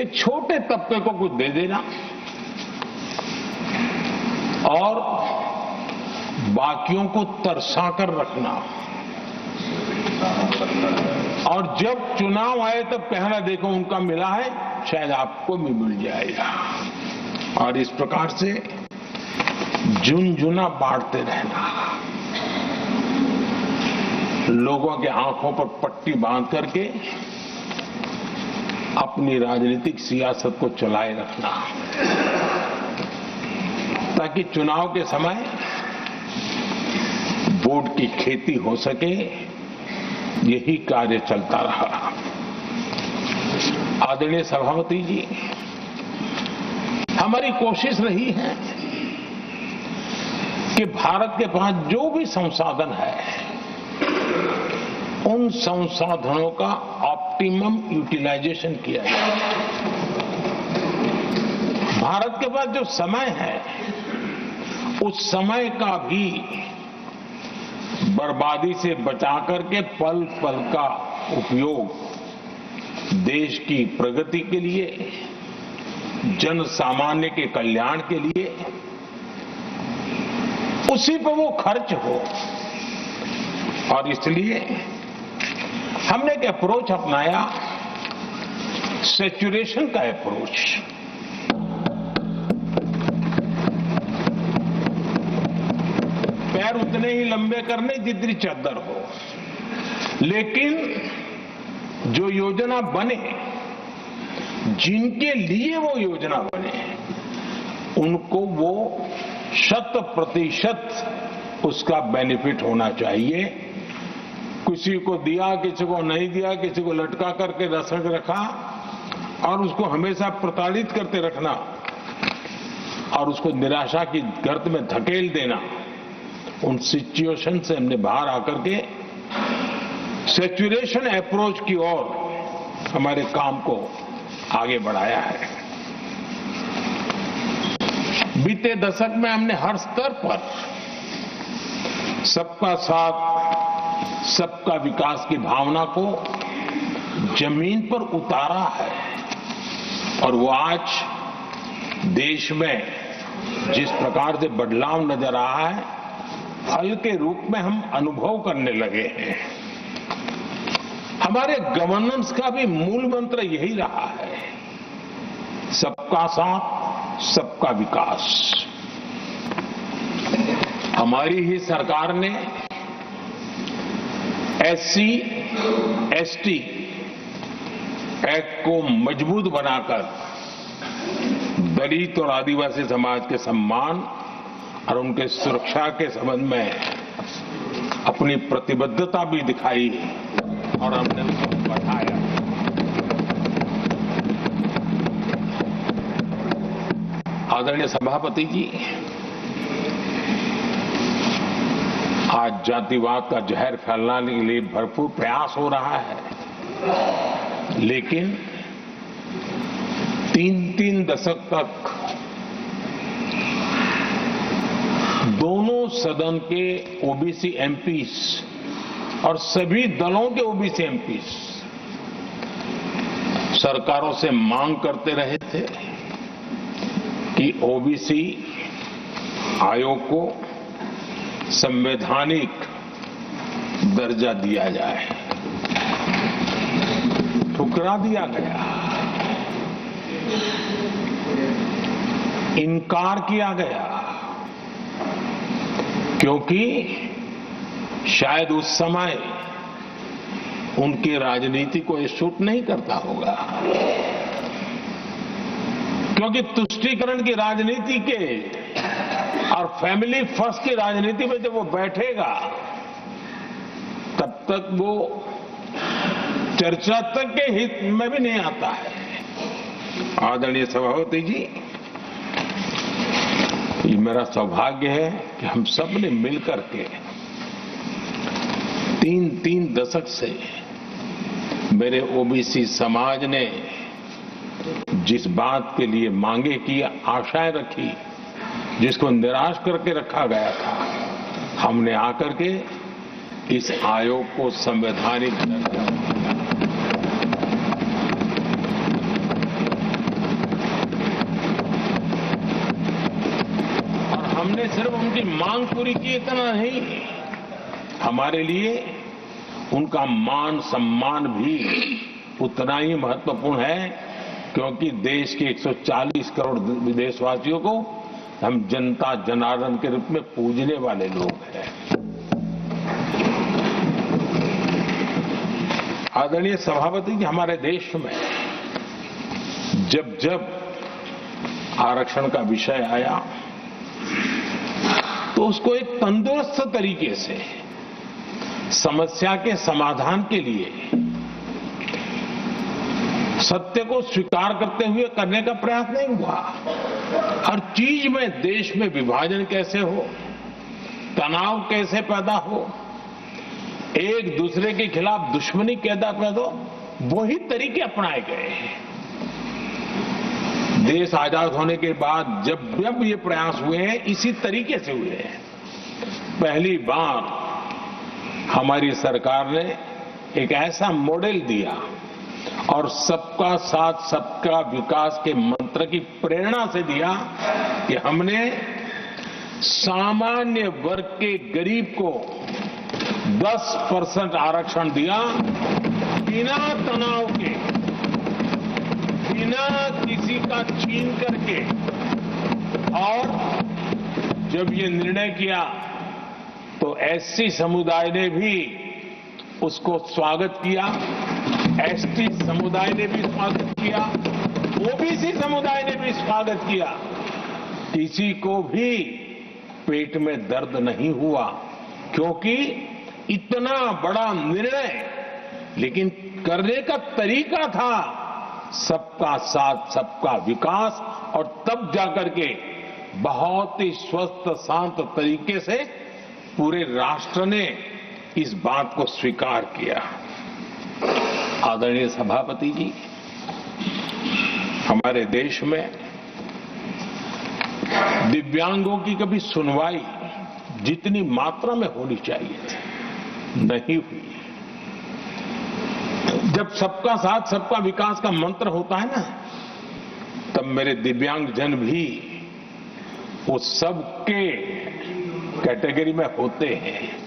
कि छोटे तबके को कुछ दे देना और बाकियों को तरसा कर रखना, और जब चुनाव आए तब कहना देखो उनका मिला है, शायद आपको भी मिल जाएगा। और इस प्रकार से झुनझुना बांटते रहना, लोगों के आंखों पर पट्टी बांध करके अपनी राजनीतिक सियासत को चलाए रखना, ताकि चुनाव के समय वोट की खेती हो सके। यही कार्य चलता रहा। आदरणीय सभापति जी, हमारी कोशिश रही है कि भारत के पास जो भी संसाधन है उन संसाधनों का ऑप्टिमम यूटिलाइजेशन किया जाए। भारत के पास जो समय है उस समय का भी बर्बादी से बचा करके पल पल का उपयोग देश की प्रगति के लिए, जन सामान्य के कल्याण के लिए, उसी पर वो खर्च हो। और इसलिए हमने एक अप्रोच अपनाया, सैचुरेशन का अप्रोच। पैर उतने ही लंबे करने जितनी चादर हो, लेकिन जो योजना बने, जिनके लिए वो योजना बने, उनको वो 100% उसका बेनिफिट होना चाहिए। किसी को दिया, किसी को नहीं दिया, किसी को लटका करके रसक रखा और उसको हमेशा प्रताड़ित करते रखना और उसको निराशा की गर्त में धकेल देना, उन सिचुएशन से हमने बाहर आकर के सैचुरेशन अप्रोच की ओर हमारे काम को आगे बढ़ाया है। बीते दशक में हमने हर स्तर पर सबका साथ, सबका विकास की भावना को जमीन पर उतारा है, और वो आज देश में जिस प्रकार से बदलाव नजर आ रहा है, फल के रूप में हम अनुभव करने लगे हैं। हमारे गवर्नेंस का भी मूल मंत्र यही रहा है, सबका साथ, सबका विकास। हमारी ही सरकार ने SC, ST एक्ट को मजबूत बनाकर दलित और आदिवासी समाज के सम्मान और उनके सुरक्षा के संबंध में अपनी प्रतिबद्धता भी दिखाई और हमने उसको बढ़ाया। आदरणीय सभापति जी, आज जातिवाद का जहर फैलाने के लिए भरपूर प्रयास हो रहा है, लेकिन 3-3 दशक तक दोनों सदन के ओबीसी एमपीज और सभी दलों के ओबीसी एमपीज सरकारों से मांग करते रहे थे कि ओबीसी आयोग को संवैधानिक दर्जा दिया जाए। ठुकरा दिया गया, इनकार किया गया, क्योंकि शायद उस समय उनकी राजनीति को ये सूट नहीं करता होगा, क्योंकि तुष्टीकरण की राजनीति के और फैमिली फर्स्ट की राजनीति में जब वो बैठेगा तब तक वो चर्चा तक के हित में भी नहीं आता है। आदरणीय सभापति जी, ये मेरा सौभाग्य है कि हम सब ने मिलकर के 3-3 दशक से मेरे ओबीसी समाज ने जिस बात के लिए मांगे की, आशाएं रखी, जिसको निराश करके रखा गया था, हमने आकर के इस आयोग को संवैधानिक दर्जा दिया। हमने सिर्फ उनकी मांग पूरी की इतना नहीं, हमारे लिए उनका मान सम्मान भी उतना ही महत्वपूर्ण है, क्योंकि देश के 140 करोड़ देशवासियों को हम जनता जनार्दन के रूप में पूजने वाले लोग हैं। आदरणीय सभापति जी, हमारे देश में जब जब आरक्षण का विषय आया तो उसको एक तंदुरुस्त तरीके से समस्या के समाधान के लिए सत्य को स्वीकार करते हुए करने का प्रयास नहीं हुआ। हर चीज में देश में विभाजन कैसे हो, तनाव कैसे पैदा हो, एक दूसरे के खिलाफ दुश्मनी कैसे पैदा हो, वही तरीके अपनाए गए हैं। देश आजाद होने के बाद जब ये प्रयास हुए हैं, इसी तरीके से हुए हैं। पहली बार हमारी सरकार ने एक ऐसा मॉडल दिया और सबका साथ सबका विकास के मंत्र की प्रेरणा से दिया कि हमने सामान्य वर्ग के गरीब को 10% आरक्षण दिया, बिना तनाव के, बिना किसी का छीन करके। और जब ये निर्णय किया तो एससी समुदाय ने भी उसको स्वागत किया, एसटी समुदाय ने भी स्वागत किया, ओबीसी समुदाय ने भी स्वागत किया। किसी को भी पेट में दर्द नहीं हुआ, क्योंकि इतना बड़ा निर्णय, लेकिन करने का तरीका था सबका साथ सबका विकास, और तब जाकर के बहुत ही स्वस्थ शांत तरीके से पूरे राष्ट्र ने इस बात को स्वीकार किया। आदरणीय सभापति जी, हमारे देश में दिव्यांगों की कभी सुनवाई जितनी मात्रा में होनी चाहिए थी नहीं हुई। जब सबका साथ सबका विकास का मंत्र होता है ना, तब मेरे दिव्यांगजन भी वो सबके कैटेगरी में होते हैं।